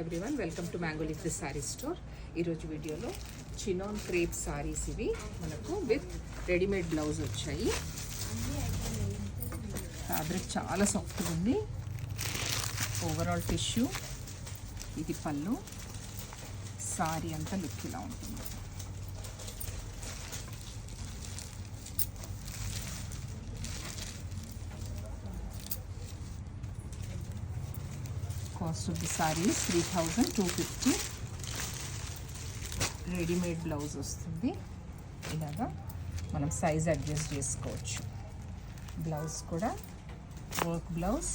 Everyone welcome to mango leaf the sorry store. ఈరోజు వీడియోలో chinon crepe saris ఇవి మనకు విత్ రెడీమేడ్ బ్లౌజ్ వచ్చాయి. ఫ్యాబ్రిక్ చాలా సాఫ్ట్గా ఉంది. ఓవరాల్ టిష్యూ, ఇది పళ్ళు, సారీ అంతా లుక్ ఇలా ఉంటుంది. Cost of the sorry 3250. Readymade blouse వస్తుంది. ఇలాగా మనం సైజ్ అడ్జస్ట్ చేసుకోవచ్చు. బ్లౌజ్ కూడా వర్క్ బ్లౌజ్.